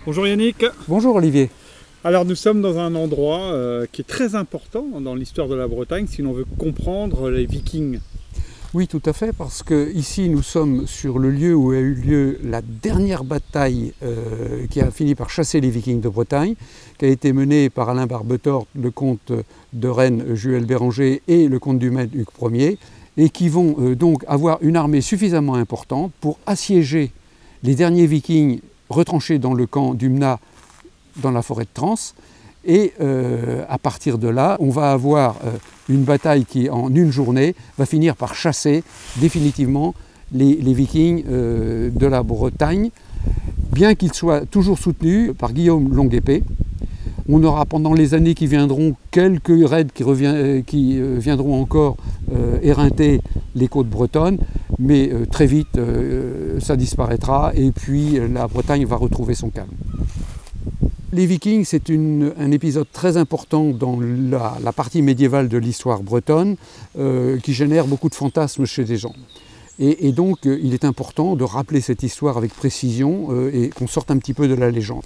Bonjour Yannick. Bonjour Olivier. Alors nous sommes dans un endroit qui est très important dans l'histoire de la Bretagne si l'on veut comprendre les Vikings. Oui, tout à fait, parce que ici nous sommes sur le lieu où a eu lieu la dernière bataille qui a fini par chasser les Vikings de Bretagne, qui a été menée par Alain Barbetorte, le comte de Rennes Juel Béranger et le comte du Maine Hugues Ier, et qui vont donc avoir une armée suffisamment importante pour assiéger les derniers Vikings retranchés dans le camp d'Umna dans la forêt de Trans. Et à partir de là, on va avoir une bataille qui, en une journée, va finir par chasser définitivement les Vikings de la Bretagne, bien qu'ils soient toujours soutenus par Guillaume Longue-Épée. On aura pendant les années qui viendront quelques raids qui viendront encore éreinter les côtes bretonnes, mais très vite ça disparaîtra et puis la Bretagne va retrouver son calme. Les Vikings, c'est un épisode très important dans la partie médiévale de l'histoire bretonne qui génère beaucoup de fantasmes chez les gens. Et donc, il est important de rappeler cette histoire avec précision et qu'on sorte un petit peu de la légende.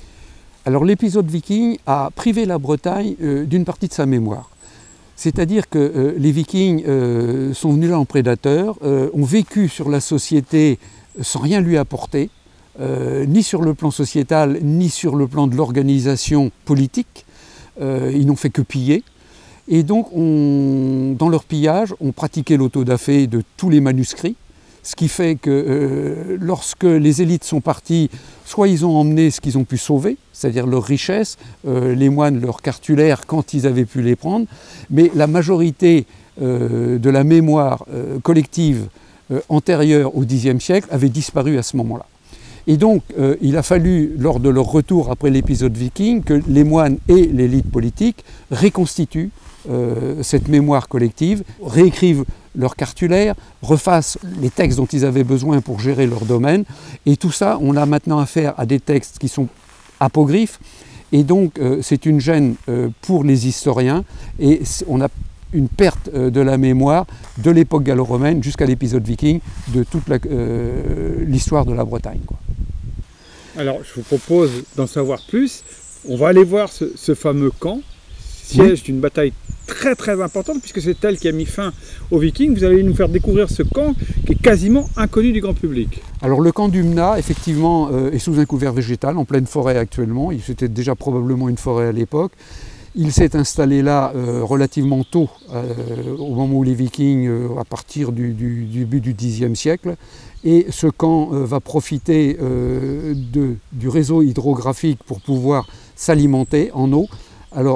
Alors, l'épisode Viking a privé la Bretagne d'une partie de sa mémoire. C'est-à-dire que les Vikings sont venus là en prédateurs, ont vécu sur la société sans rien lui apporter, ni sur le plan sociétal, ni sur le plan de l'organisation politique. Ils n'ont fait que piller. Et donc, dans leur pillage, on pratiquait l'autodafé de tous les manuscrits, ce qui fait que lorsque les élites sont parties, soit ils ont emmené ce qu'ils ont pu sauver, c'est-à-dire leurs richesses, les moines, leurs cartulaires, quand ils avaient pu les prendre, mais la majorité de la mémoire collective antérieure au Xe siècle avait disparu à ce moment-là. Et donc, il a fallu, lors de leur retour après l'épisode Viking, que les moines et l'élite politique reconstituent cette mémoire collective, réécrivent leurs cartulaires, refassent les textes dont ils avaient besoin pour gérer leur domaine. Et tout ça, on a maintenant affaire à des textes qui sont apocryphes. Et donc, c'est une gêne pour les historiens. Et on a une perte de la mémoire de l'époque gallo-romaine jusqu'à l'épisode Viking de toute l'histoire de la Bretagne, quoi. Alors, je vous propose d'en savoir plus. On va aller voir ce fameux camp, siège d'une bataille très importante, puisque c'est elle qui a mis fin aux Vikings. Vous allez nous faire découvrir ce camp qui est quasiment inconnu du grand public. Alors, le camp d'Umna, effectivement, est sous un couvert végétal, en pleine forêt actuellement. C'était déjà probablement une forêt à l'époque. Il s'est installé là relativement tôt, au moment où les Vikings, à partir du début du Xe siècle. Et ce camp va profiter du réseau hydrographique pour pouvoir s'alimenter en eau,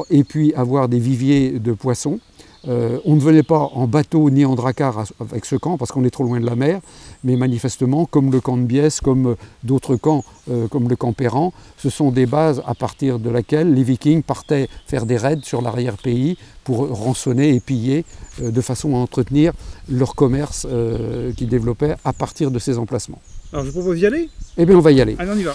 et puis avoir des viviers de poissons. On ne venait pas en bateau ni en dracar avec ce camp parce qu'on est trop loin de la mer, mais manifestement, comme le camp de Biesse, comme d'autres camps, comme le camp Perran, ce sont des bases à partir de laquelle les Vikings partaient faire des raids sur l'arrière-pays pour rançonner et piller de façon à entretenir leur commerce qu'ils développaient à partir de ces emplacements. Alors je vous propose d'y aller ? Eh bien on va y aller. Allez, on y va.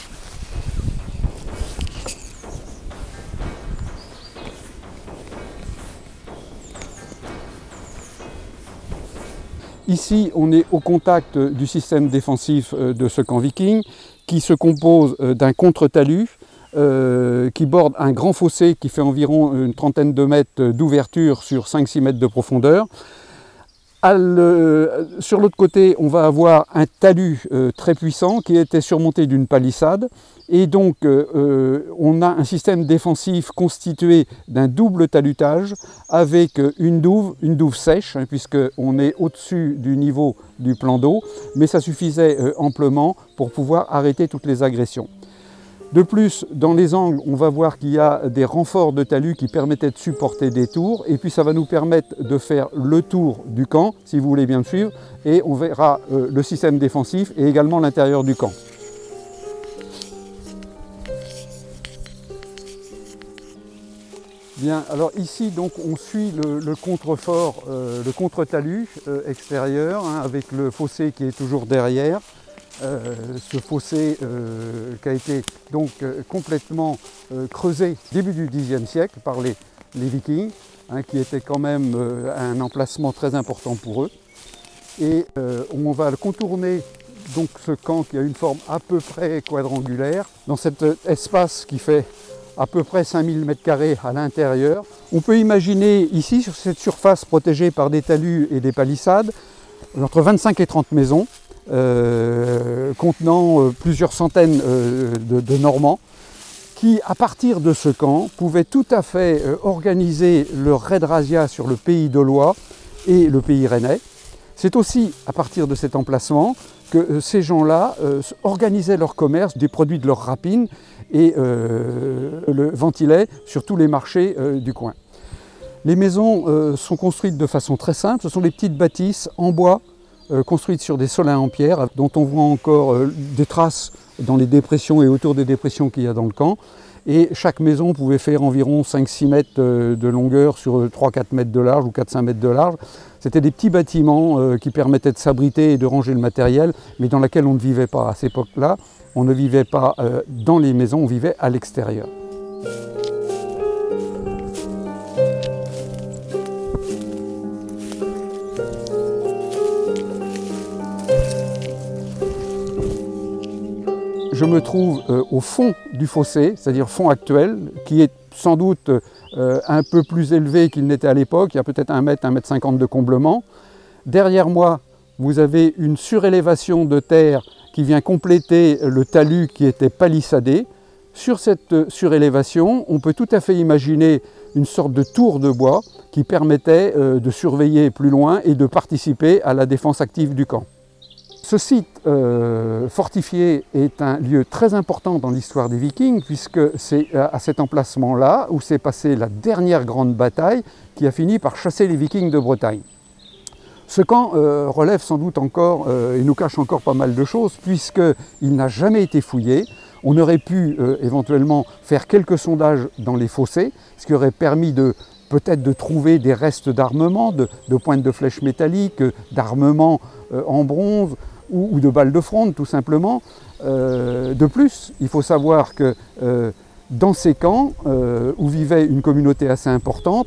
Ici, on est au contact du système défensif de ce camp viking qui se compose d'un contre-talus qui borde un grand fossé qui fait environ une trentaine de mètres d'ouverture sur 5-6 mètres de profondeur. Sur l'autre côté, on va avoir un talus très puissant qui était surmonté d'une palissade. Et donc, on a un système défensif constitué d'un double talutage avec une douve sèche, hein, puisqu'on est au-dessus du niveau du plan d'eau, mais ça suffisait amplement pour pouvoir arrêter toutes les agressions. De plus, dans les angles, on va voir qu'il y a des renforts de talus qui permettaient de supporter des tours, et puis ça va nous permettre de faire le tour du camp, si vous voulez bien me suivre, et on verra le système défensif et également l'intérieur du camp. Bien, alors ici donc on suit le contrefort, le contre-talus extérieur, hein, avec le fossé qui est toujours derrière. Ce fossé qui a été donc complètement creusé début du Xe siècle par les Vikings, hein, qui était quand même un emplacement très important pour eux. Et on va le contourner donc ce camp qui a une forme à peu près quadrangulaire, dans cet espace qui fait à peu près 5000 m² à l'intérieur. On peut imaginer ici, sur cette surface protégée par des talus et des palissades, entre 25 et 30 maisons, contenant plusieurs centaines de Normands, qui, à partir de ce camp, pouvaient tout à fait organiser leur raid razzia sur le pays dolois et le pays rennais. C'est aussi à partir de cet emplacement que ces gens-là organisaient leur commerce des produits de leur rapine et le ventilaient sur tous les marchés du coin. Les maisons sont construites de façon très simple, ce sont des petites bâtisses en bois construites sur des solins en pierre dont on voit encore des traces dans les dépressions et autour des dépressions qu'il y a dans le camp. Et chaque maison pouvait faire environ 5-6 mètres de longueur sur 3-4 mètres de large ou 4-5 mètres de large. C'était des petits bâtiments qui permettaient de s'abriter et de ranger le matériel, mais dans lesquels on ne vivait pas. À cette époque-là, on ne vivait pas dans les maisons, on vivait à l'extérieur. Je me trouve au fond du fossé, c'est-à-dire fond actuel, qui est sans doute un peu plus élevé qu'il n'était à l'époque. Il y a peut-être 1 mètre, 1,50 m de comblement. Derrière moi, vous avez une surélévation de terre qui vient compléter le talus qui était palissadé. Sur cette surélévation, on peut tout à fait imaginer une sorte de tour de bois qui permettait de surveiller plus loin et de participer à la défense active du camp. Ce site fortifié est un lieu très important dans l'histoire des Vikings, puisque c'est à cet emplacement-là où s'est passée la dernière grande bataille qui a fini par chasser les Vikings de Bretagne. Ce camp relève sans doute encore et nous cache encore pas mal de choses, puisqu'il n'a jamais été fouillé. On aurait pu éventuellement faire quelques sondages dans les fossés, ce qui aurait permis peut-être de trouver des restes d'armement, de pointes de flèches métalliques, d'armement en bronze, ou de balles de fronde tout simplement. De plus, il faut savoir que dans ces camps où vivait une communauté assez importante,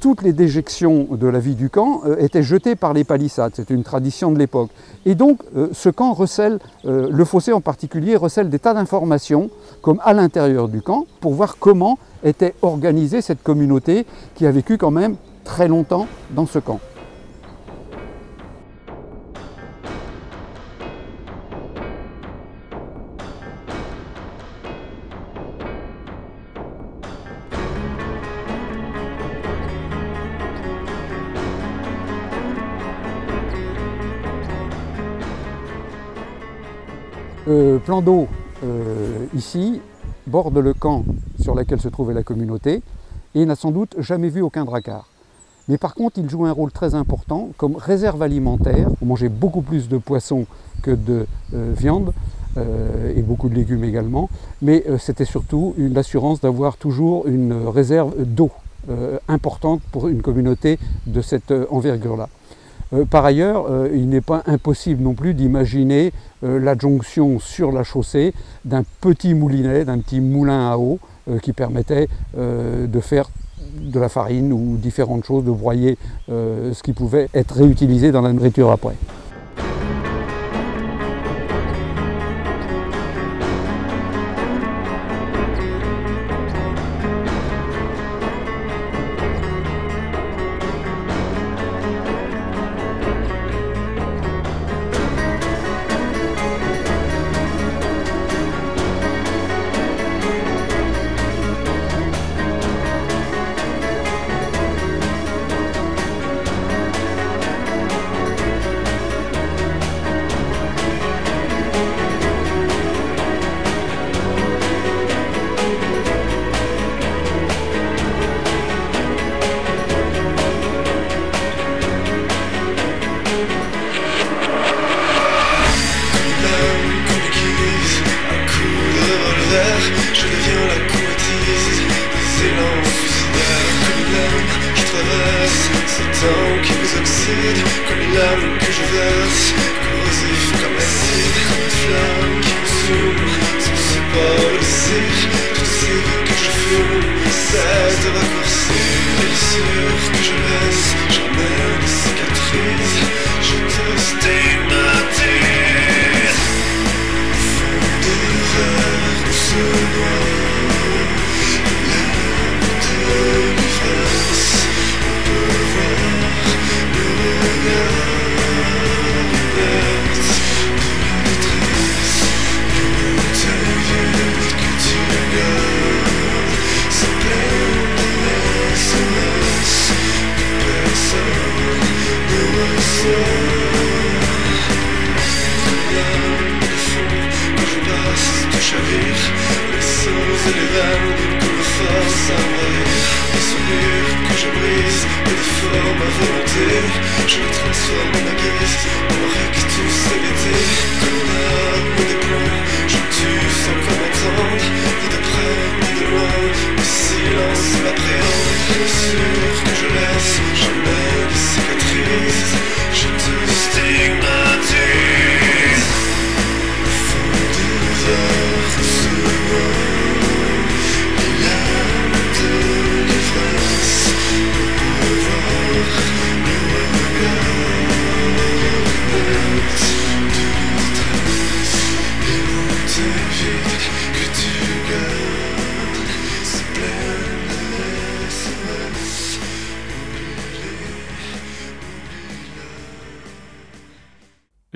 toutes les déjections de la vie du camp étaient jetées par les palissades. C'était une tradition de l'époque. Et donc ce camp recèle, le fossé en particulier, recèle des tas d'informations comme à l'intérieur du camp pour voir comment était organisée cette communauté qui a vécu quand même très longtemps dans ce camp. Le plan d'eau ici borde le camp sur lequel se trouvait la communauté et n'a sans doute jamais vu aucun drakkar. Mais par contre, il joue un rôle très important comme réserve alimentaire. On mangeait beaucoup plus de poissons que de viande et beaucoup de légumes également. Mais c'était surtout une assurance d'avoir toujours une réserve d'eau importante pour une communauté de cette envergure-là. Par ailleurs, il n'est pas impossible non plus d'imaginer l'adjonction sur la chaussée d'un petit moulinet, d'un petit moulin à eau qui permettait de faire de la farine ou différentes choses, de broyer ce qui pouvait être réutilisé dans la nourriture après. sang qui nous oxyde, comme les larmes que je verse, corrosif comme l'acide, comme une flamme qui consume, sans support le cire, toutes ces vies que je fume, cessent de raccourcir, les blessures que je laisse, j'en ai des cicatrices, je te stigmatise.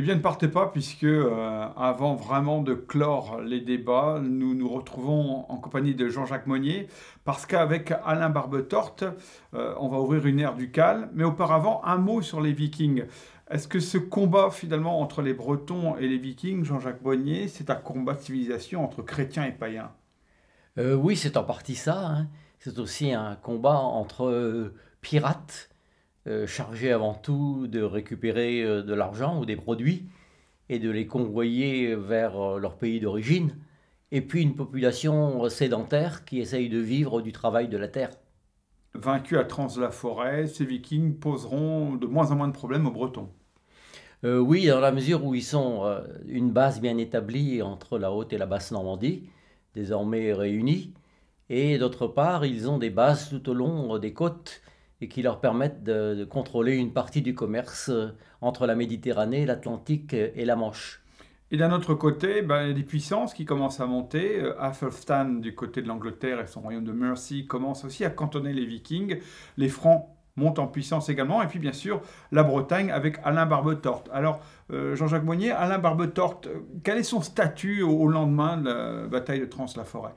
Eh bien, ne partez pas, puisque avant vraiment de clore les débats, nous nous retrouvons en compagnie de Jean-Jacques Monnier, parce qu'avec Alain Barbetorte, on va ouvrir une ère ducale. Mais auparavant, un mot sur les Vikings. Est-ce que ce combat finalement entre les Bretons et les Vikings, Jean-Jacques Monnier, c'est un combat de civilisation entre chrétiens et païens? Oui, c'est en partie ça, hein. C'est aussi un combat entre pirates, chargés avant tout de récupérer de l'argent ou des produits et de les convoyer vers leur pays d'origine, et puis une population sédentaire qui essaye de vivre du travail de la terre. Vaincus à Trans-la-Forêt, ces Vikings poseront de moins en moins de problèmes aux Bretons. Oui, dans la mesure où ils sont une base bien établie entre la Haute et la Basse Normandie, désormais réunies, et d'autre part, ils ont des bases tout au long des côtes et qui leur permettent de contrôler une partie du commerce entre la Méditerranée, l'Atlantique et la Manche. Et d'un autre côté, ben, il y a des puissances qui commencent à monter. Athelstan, du côté de l'Angleterre, et son royaume de Mercie, commence aussi à cantonner les Vikings. Les Francs montent en puissance également. Et puis, bien sûr, la Bretagne avec Alain Barbetorte. Alors, Jean-Jacques Monnier, Alain Barbetorte, quel est son statut au lendemain de la bataille de Trans-la-Forêt?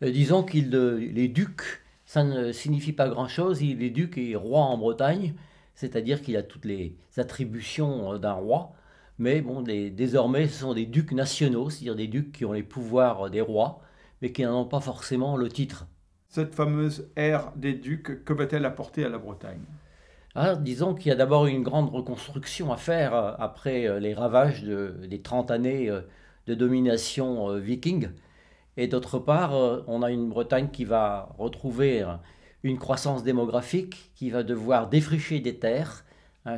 Disons qu'il est duc, ça ne signifie pas grand-chose. Il est duc et roi en Bretagne, c'est-à-dire qu'il a toutes les attributions d'un roi. Mais bon, désormais, ce sont des ducs nationaux, c'est-à-dire des ducs qui ont les pouvoirs des rois, mais qui n'en ont pas forcément le titre. Cette fameuse ère des ducs, que va-t-elle apporter à la Bretagne? Alors, disons qu'il y a d'abord une grande reconstruction à faire après les ravages des 30 années de domination viking. Et d'autre part, on a une Bretagne qui va retrouver une croissance démographique, qui va devoir défricher des terres.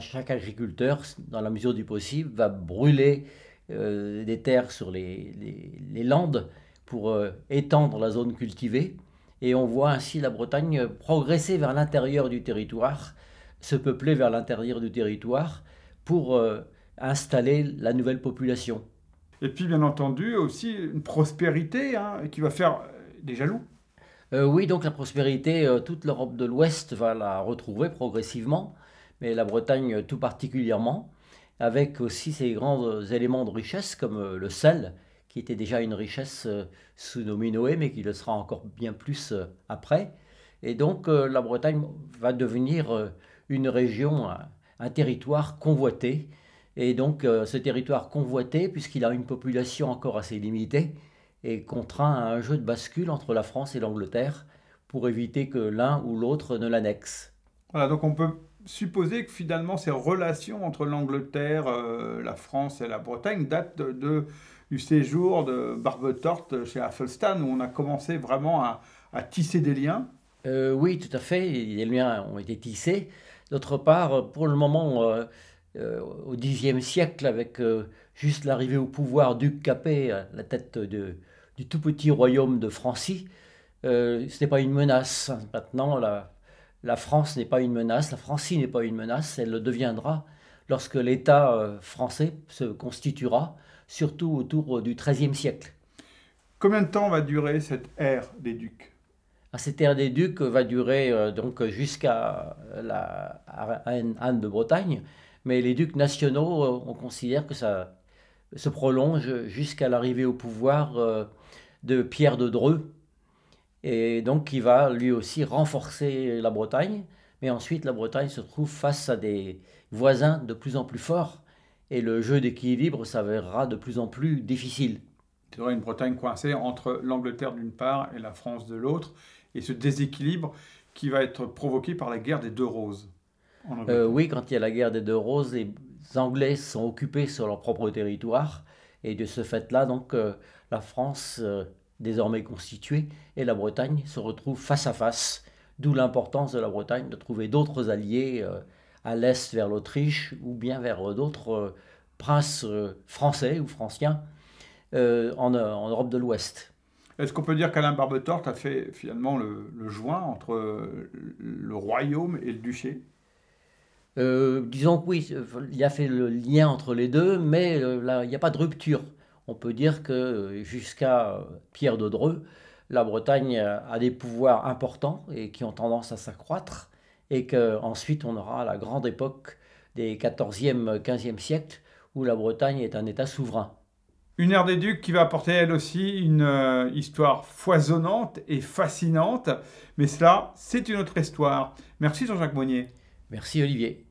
Chaque agriculteur, dans la mesure du possible, va brûler des terres sur les landes pour étendre la zone cultivée. Et on voit ainsi la Bretagne progresser vers l'intérieur du territoire, se peupler vers l'intérieur du territoire pour installer la nouvelle population. Et puis, bien entendu, aussi une prospérité qui va faire des jaloux. Oui, donc la prospérité, toute l'Europe de l'Ouest va la retrouver progressivement, mais la Bretagne tout particulièrement, avec aussi ces grands éléments de richesse comme le sel, qui était déjà une richesse sous nos Minoës, mais qui le sera encore bien plus après. Et donc la Bretagne va devenir une région, un territoire convoité. Et donc ce territoire convoité, puisqu'il a une population encore assez limitée, est contraint à un jeu de bascule entre la France et l'Angleterre pour éviter que l'un ou l'autre ne l'annexe. Voilà, donc on peut supposer que finalement ces relations entre l'Angleterre, la France et la Bretagne datent du séjour de Barbetorte chez Athelstan, où on a commencé vraiment à tisser des liens. Oui, tout à fait, les liens ont été tissés. D'autre part, pour le moment, au Xe siècle, avec juste l'arrivée au pouvoir d'Hugues Capet, à la tête du tout petit royaume de Francie, ce n'est pas une menace. Maintenant, la France n'est pas une menace, la Francie n'est pas une menace, elle le deviendra lorsque l'État français se constituera, surtout autour du XIIIe siècle. Combien de temps va durer cette ère des ducs? Cette ère des ducs va durer donc jusqu'à Anne de Bretagne, mais les ducs nationaux, on considère que ça se prolonge jusqu'à l'arrivée au pouvoir de Pierre de Dreux, et donc qui va lui aussi renforcer la Bretagne. Mais ensuite, la Bretagne se trouve face à des voisins de plus en plus forts, et le jeu d'équilibre s'avérera de plus en plus difficile. Il y aura une Bretagne coincée entre l'Angleterre d'une part et la France de l'autre, et ce déséquilibre qui va être provoqué par la guerre des Deux Roses. Oui, quand il y a la guerre des Deux Roses, les Anglais sont occupés sur leur propre territoire, et de ce fait-là, donc, la France, désormais constituée, et la Bretagne se retrouvent face à face, d'où l'importance de la Bretagne de trouver d'autres alliés à l'est vers l'Autriche, ou bien vers d'autres princes français ou franciens en Europe de l'Ouest. Est-ce qu'on peut dire qu'Alain Barbetorte a fait finalement le joint entre le royaume et le duché? Disons que oui, il a fait le lien entre les deux, mais là, il n'y a pas de rupture. On peut dire que jusqu'à Pierre de Dreux, la Bretagne a des pouvoirs importants et qui ont tendance à s'accroître, et qu'ensuite on aura la grande époque des 14e, 15e siècles, où la Bretagne est un État souverain. Une ère des Ducs qui va apporter elle aussi une histoire foisonnante et fascinante. Mais cela, c'est une autre histoire. Merci Jean-Jacques Monnier. Merci Olivier.